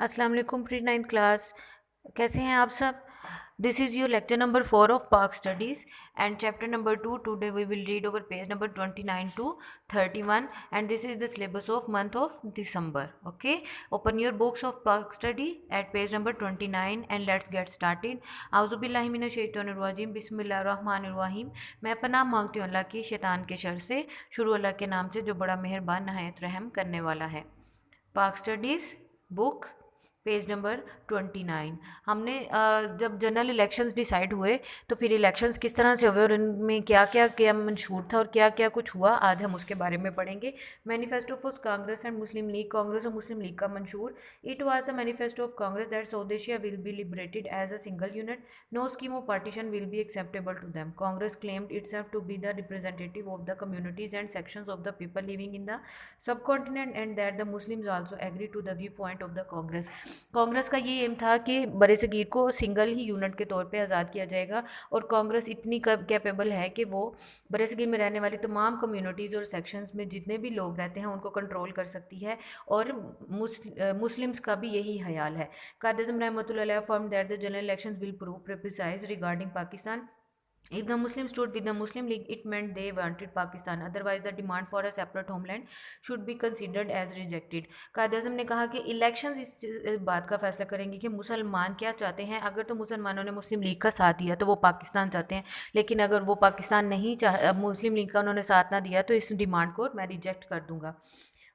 अस्सलाम वालेकुम pre ninth class. कैसे हैं आप सब? This is your lecture number 4 of Pak studies and chapter number 2. Today we will read over page number 29 to 31 and this is the syllabus of month of December. Okay, open your books of Pak study at page number 29 and let's get started. आउज़ुबिल्लाहि मिनश शैतानिर रजीम, बिस्मिल्लाहिर रहमानिर रहीम। मैं पनाह मांगती हूँ अल्लाह की शैतान के sir से। शुरू अल्लाह के नाम से जो बड़ा मेहरबान नहायत रहम करने वाला है। पाक स्टडीज़ बुक पेज नंबर 29। हमने जब जनरल इलेक्शंस डिसाइड हुए तो फिर इलेक्शंस किस तरह से हुए और इनमें क्या क्या क्या मंशूर था और क्या क्या कुछ हुआ, आज हम उसके बारे में पढ़ेंगे। Manifesto of Congress and Muslim League. Congress और मुस्लिम लीग का मंशूर। It was the manifesto of Congress that South Asia will be liberated as a single unit, no scheme of partition will be acceptable to them. Congress claimed itself to be the representative of the communities and sections of the people living in the subcontinent and that the Muslims also agree to the viewpoint of the Congress. Congress का ये M था कि बरसगीर को single ही unit के तौर पे आज़ाद किया जाएगा और कांग्रेस इतनी कैपेबल है कि वो बरसगीर में रहने वाली तमाम कम्युनिटीज़ और सेक्शंस में जितने भी लोग रहते हैं उनको कंट्रोल कर सकती है और मुस्लिम्स का भी यही ख्याल है। कायद अज़म रहमतुल्लाह अलैह firm that the general elections will prove precise regarding Pakistan. If the Muslims stood with the Muslim League, it meant they wanted Pakistan. Otherwise, the demand for a separate homeland should be considered as rejected. कायद अज़म ने कहा कि elections इस बात का फैसला करेंगे कि मुसलमान क्या चाहते हैं। अगर तो मुसलमानों ने मुस्लिम लीग का साथ दिया तो वो पाकिस्तान चाहते हैं, लेकिन अगर वो पाकिस्तान नहीं मुस्लिम लीग का उन्होंने साथ ना दिया तो इस डिमांड को मैं रिजेक्ट कर दूंगा।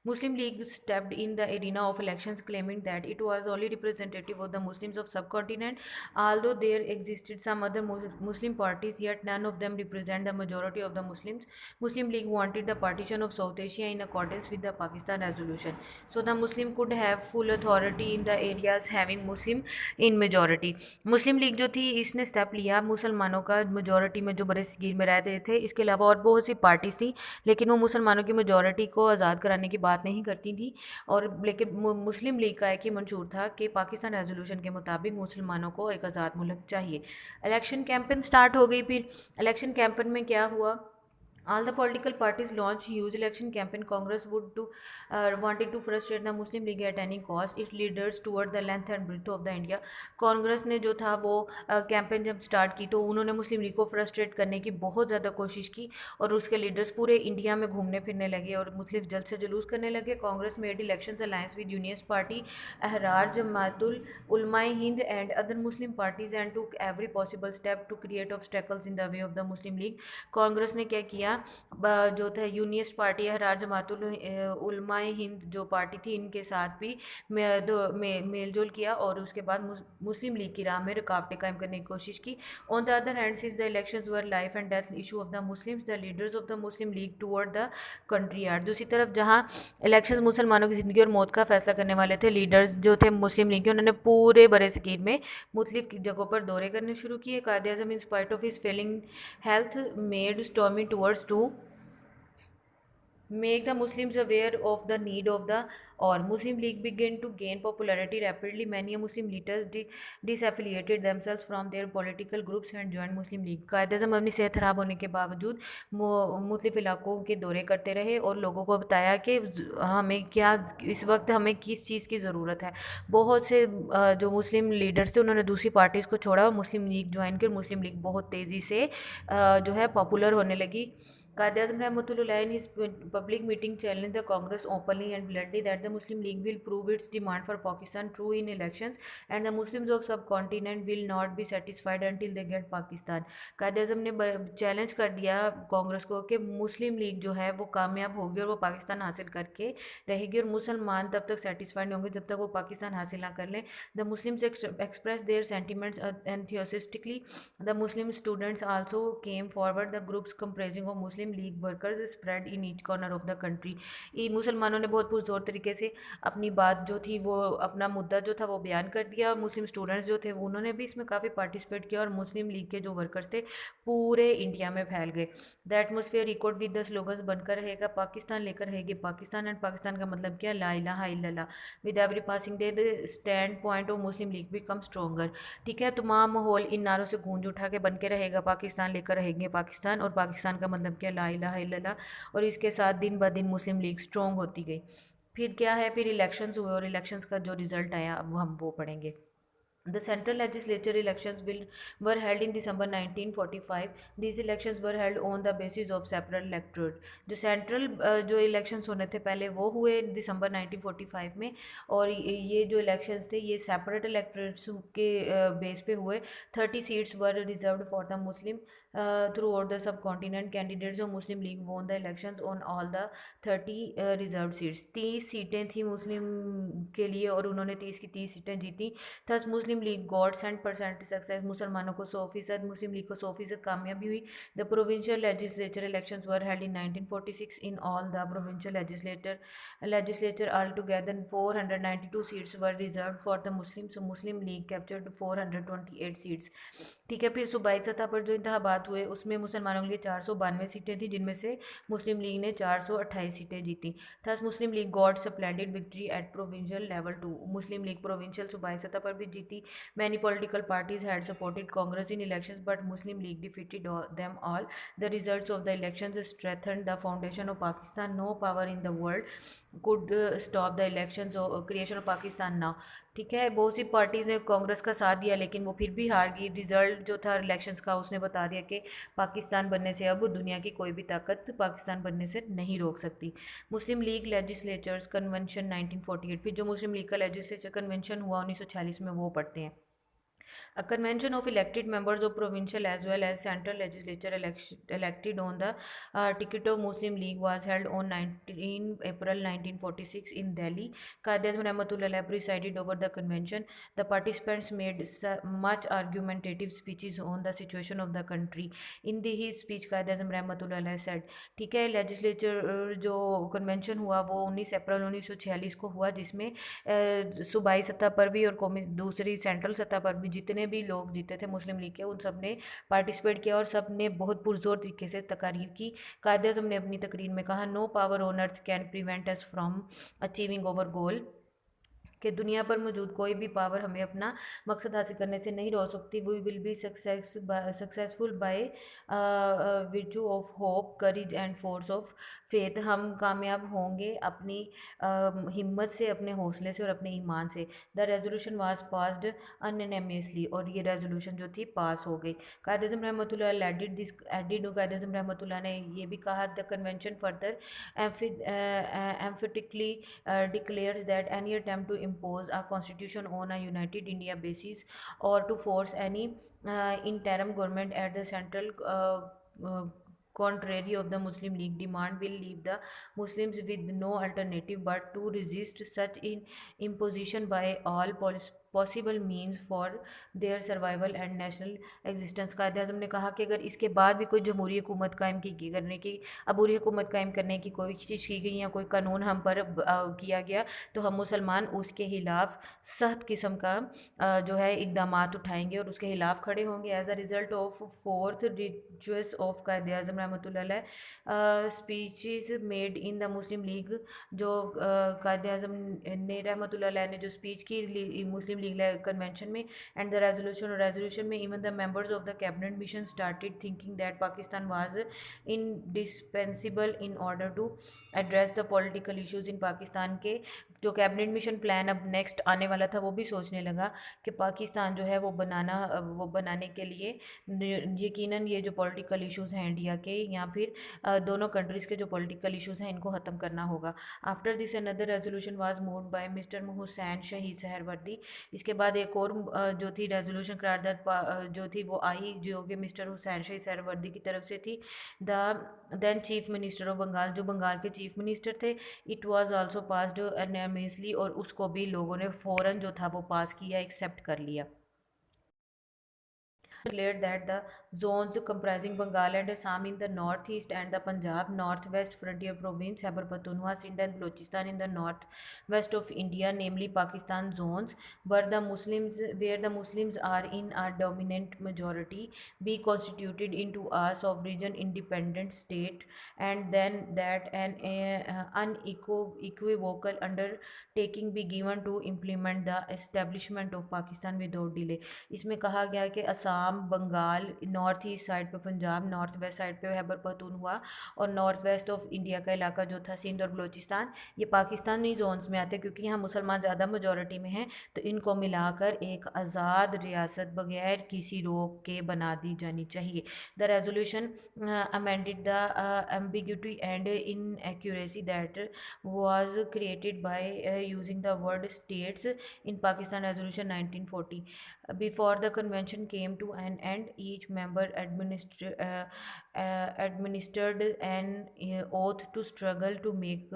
Muslim League stepped in the arena of elections, claiming that it was only representative of the Muslims of subcontinent. Although there existed some other Muslim parties, yet none of them represent the majority of the Muslims. Muslim League wanted the partition of South Asia in accordance with the Pakistan resolution, so the Muslim could have full authority in the areas having Muslim in majority. मुस्लिम लीग जो थी इसने step लिया मुसलमानों का majority में जो बरसगीर में रहते थे, इसके अलावा और बहुत सी पार्टीज थी, लेकिन वो मुसलमानों की मेजॉरिटी को आज़ाद कराने की बात नहीं करती थी। और लेकिन मुस्लिम लीग का एक ही मंशूर था कि पाकिस्तान रेजोल्यूशन के मुताबिक मुसलमानों को एक आज़ाद मुल्क चाहिए। इलेक्शन कैंपेन स्टार्ट हो गई। फिर इलेक्शन कैंपेन में क्या हुआ? All the political parties launched huge election campaign. Congress wanted to frustrate the Muslim League at any cost. Its leaders toward the length and breadth of the India. Congress ने जो था वो कैंपेन जब start की तो उन्होंने मुस्लिम लीग को frustrate करने की बहुत ज़्यादा कोशिश की और उसके लीडर्स पूरे इंडिया में घूमने फिरने लगे और मुस्लिम जल्द से जुलूस करने लगे। Congress made elections alliance with Unionist party, Ahrar, Jamatul Ulema Hind and other Muslim parties and took every possible step to create obstacles in the way of the Muslim League. Congress ने क्या किया? जो था यूनियस्ट पार्टी अहरार, जमातुल उलमाए हिंद जो पार्टी थी, इनके साथ भी मेल जोल किया और उसके बाद मुस्लिम लीग की राह में रुकावटें कायम करने की कोशिश की। On the other hand, since the elections were life and death issue of the Muslims, the leaders of the Muslim league toward the country yard. दूसरी तरफ जहां इलेक्शंस मुसलमानों की ज़िंदगी और मौत का फैसला करने वाले थे, लीडर्स जो थे मुस्लिम लीग के, उन्होंने पूरे बरसगीर में मुख्तलिफ जगहों पर दौरे करने शुरू किए। Quaid Azam in spite of his failing health made storming towards to make the Muslims aware of the need of the or Muslim League began to gain popularity rapidly. Many Muslim leaders disaffiliated themselves from their political groups and joined Muslim League. Quaid-e-Azam अपनी सेहत खराब होने के बावजूद मुख्तलिफ इलाकों के दौरे करते रहे और लोगों को बताया कि हमें क्या इस वक्त हमें किस चीज़ की ज़रूरत है। बहुत से जो मुस्लिम लीडर्स थे उन्होंने दूसरी पार्टीज़ को छोड़ा और मुस्लिम लीग ज्वाइन की और मुस्लिम लीग बहुत तेज़ी से जो है पॉपुलर होने लगी। Qaid Azam Rahmatullah in his public meeting challenged the Congress openly and bluntly that the Muslim League will prove its demand for Pakistan true in elections and the Muslims of subcontinent will not be satisfied until they get Pakistan. कायद अज़म ने challenge कर दिया कांग्रेस को कि मुस्लिम लीग जो है वो कामयाब होगी और वो पाकिस्तान हासिल करके रहेगी और मुसलमान तब तक सेटिस्फाइड होंगे जब तक वो पाकिस्तान हासिल ना कर लें। The Muslims express their sentiments enthusiastically. The Muslim students also came forward. The groups comprising of Muslim League workers spread in each corner of the country. ये मुसलमानों ने बहुत पुरजोर तरीके से अपनी बात जो थी वो अपना मुद्दा जो था वो बयान कर दिया और मुस्लिम स्टूडेंट्स जो थे उन्होंने भी इसमें काफ़ी पार्टिसिपेट किया और मुस्लिम लीग के जो वर्कर्स थे पूरे इंडिया में फैल गए। The atmosphere echoed with the slogans बनकर रहेगा पाकिस्तान लेकर रहेगी पाकिस्तान एंड पाकिस्तान का मतलब क्या? ला इलाहा इल्लल्लाह। With every passing day the stand point of Muslim league become stronger. ठीक है, तमाम माहौल इन नारों से गूंज उठा के बन के रहेगा पाकिस्तान लेकर रहेंगे पाकिस्तान और पाकिस्तान का मतलब क्या? ला इलाहा इल्लल्लाह। और इसके साथ दिन ब दिन मुस्लिम लीग स्ट्रॉन्ग होती गई। फिर क्या है, फिर इलेक्शंस हुए और इलेक्शंस का जो रिजल्ट आया अब हम वो पढ़ेंगे। The central legislature elections were held in December 1945. These elections were held on the basis of separate electorate. जो सेंट्रल जो इलेक्शंस होने थे पहले वो हुए दिसंबर 1945 में, और ये जो इलेक्शंस थे ये सेपरेट इलेक्टोरेट्स के बेस पे हुए। 30 seats were reserved for the Muslim through out the sub continent. Candidates of Muslim league won the elections on all the 30 reserve seats. 30 सीटें थी मुस्लिम के लिए और उन्होंने 30 की 30 सीटें जीती। Thus Muslim League got 100% success. मुसलमानों को 100%, मुस्लिम लीग को 100% कामयाबी हुई। The provincial legislature elections were held in 1946 in all the provincial legislature altogether 492 seats were reserved for the Muslims. So Muslim League captured 428 seats. ठीक है, फिर सूबाई सतह पर जो इंतखाबात हुए उसमें मुसलमानों के लिए 492 सीटें थी, जिनमें से मुस्लिम लीग ने 428 सीटें जीती। Thus Muslim League got splendid victory at provincial level too. Muslim League provincial सूबाई सतह पर भी जीती। Many political parties had supported Congress in elections but Muslim League defeated them all. The results of the elections strengthened the foundation of Pakistan. No power in the world could stop the elections creation of Pakistan now. ठीक है, बहुत सी parties ने कांग्रेस का साथ दिया लेकिन वो फिर भी हार गई। रिजल्ट जो था इलेक्शंस का उसने बता दिया कि पाकिस्तान बनने से अब दुनिया की कोई भी ताकत पाकिस्तान बनने से नहीं रोक सकती। मुस्लिम लीग लेजिस्लेचर्स कन्वेंशन 1948। फिर जो मुस्लिम लीग का लेजिस्लेचर कन्वेंशन हुआ 1946 में वो पढ़ते हैं। A convention of elected members of provincial as well as central legislature elected on the ticket of Muslim League was held on 19 April 1946 in Delhi. Qaid-e-Azam Rahmatullah presided over the convention. The participants made much argumentative speeches on the situation of the country. In his speech, Qaid-e-Azam Rahmatullah said, ठीक है, legislature जो convention हुआ वो 19 अप्रैल 1946 को हुआ, जिसमें सूबाई सतह पर भी और कौमी दूसरी सेंट्रल सतह पर भी जितने भी लोग जीते थे मुस्लिम लीग के उन सब ने पार्टिसिपेट किया और सब ने बहुत पुरजोर तरीके से तकारीर की। कायदे आज़म ने अपनी तकरीर में कहा, no power on earth can prevent us from achieving over goal, कि दुनिया पर मौजूद कोई भी पावर हमें अपना मकसद हासिल करने से नहीं रोक सकती। We will be successful by virtue of hope courage and force of faith. हम कामयाब होंगे अपनी हिम्मत से, अपने हौसले से और अपने ईमान से। The resolution was passed unanimously, और ये रेजोल्यूशन जो थी पास हो गई। कायद अज़म रहमतुल्लाह एडिड कायद अज़म रहमतुल्लाह ने ये भी कहा, the convention further emphatically declares that any attempt to impose a constitution on a united India basis or to force any interim government at the central uh, contrary of the Muslim League demand will leave the Muslims with no alternative but to resist such imposition by all possible means for their survival and national existence. Quaid Azam ने कहा कि अगर इसके बाद भी कोई जमहूरी हुकूमत कायम की करने की अबूरी हुकूमत कायम करने की कोशिश की गई या कोई कानून हम पर किया गया तो हम मुसलमान उसके खिलाफ सख्त किस्म का जो है इकदाम उठाएंगे और उसके खिलाफ खड़े होंगे। As a result of forth righteous of Quaid Azam Rahmatullah speeches made in the Muslim League, जो कायद अज़म ने रहमतुल्लाह ने जो स्पीच की मुस्लिम लीग कन्वेंशन में एंड द रेजोल्यूशन में, even the members of the cabinet mission started thinking that Pakistan was indispensable in order to address the political issues इन पाकिस्तान के जो कैबिनेट मिशन प्लान अब नेक्स्ट आने वाला था वो भी सोचने लगा कि पाकिस्तान जो है वो बनाने के लिए यकीनन ये जो पॉलिटिकल इश्यूज़ हैं इंडिया के या फिर दोनों कंट्रीज़ के जो पॉलिटिकल इश्यूज़ हैं इनको ख़त्म करना होगा। After this another resolution was moved by mister Hussain शहीद सहरवर्दी। इसके बाद एक और जो थी रेजोल्यूशन करारदाद जो थी वो आई जो कि मिस्टर हुसैन शहीद सहरवर्दी की तरफ से थी। The then chief minister of Bengal, जो बंगाल के चीफ मिनिस्टर थे, it was also passed unanimously, और उसको भी लोगों ने फ़ौरन जो था वो पास किया, एक्सेप्ट कर लिया। Declared that the zones comprising Bengal and Assam in the northeast and the Punjab northwest frontier province, Khyber Pakhtunkhwa, Sindh and Balochistan in the northwest of India, namely Pakistan zones, where the Muslims are in a dominant majority, be constituted into a sovereign independent state, and then that an unequivocal undertaking be given to implement the establishment of Pakistan without delay। इसमें कहा गया कि Assam Assam, Bengal, north east side पे Punjab, north west side पे खैबर पख्तूनख्वा और north west of India का इलाका जो था सिंध और बलूचिस्तान, ये पाकिस्तानी जोन्स में आते हैं क्योंकि यहाँ मुसलमान ज़्यादा मेजॉरिटी में हैं। तो इनको मिलाकर एक आज़ाद रियासत बगैर किसी रोक के बना दी जानी चाहिए। The resolution amended the ambiguity and inaccuracy that was created by using the word states in Pakistan Resolution 1940. Before the convention came to an end, each member administered an oath to struggle to make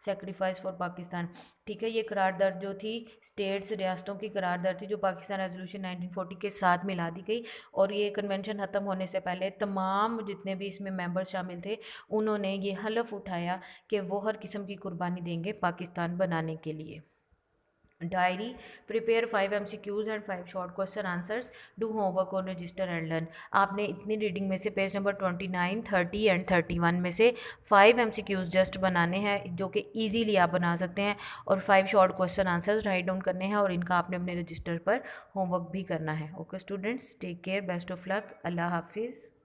sacrifice for Pakistan. ठीक है, ये करारदाद जो थी states रियासतों की करारदाद थी जो Pakistan resolution 1940 के साथ मिला दी गई, और ये कन्वेंशन ख़त्म होने से पहले तमाम जितने भी इसमें मेंबर शामिल थे उन्होंने ये हलफ उठाया कि वो हर किस्म की कुर्बानी देंगे पाकिस्तान बनाने के लिए। Diary, prepare 5 MCQs and 5 short question answers, do homework on register and learn. आपने इतनी रीडिंग में से पेज नंबर 29, 30 एंड 31 में से 5 MCQs जस्ट बनाने हैं जो कि ईजीली आप बना सकते हैं, और 5 short question answers write down करने हैं, और इनका आपने अपने रजिस्टर पर होमवर्क भी करना है। Okay students, take care, best of luck, अल्लाह हाफिज़।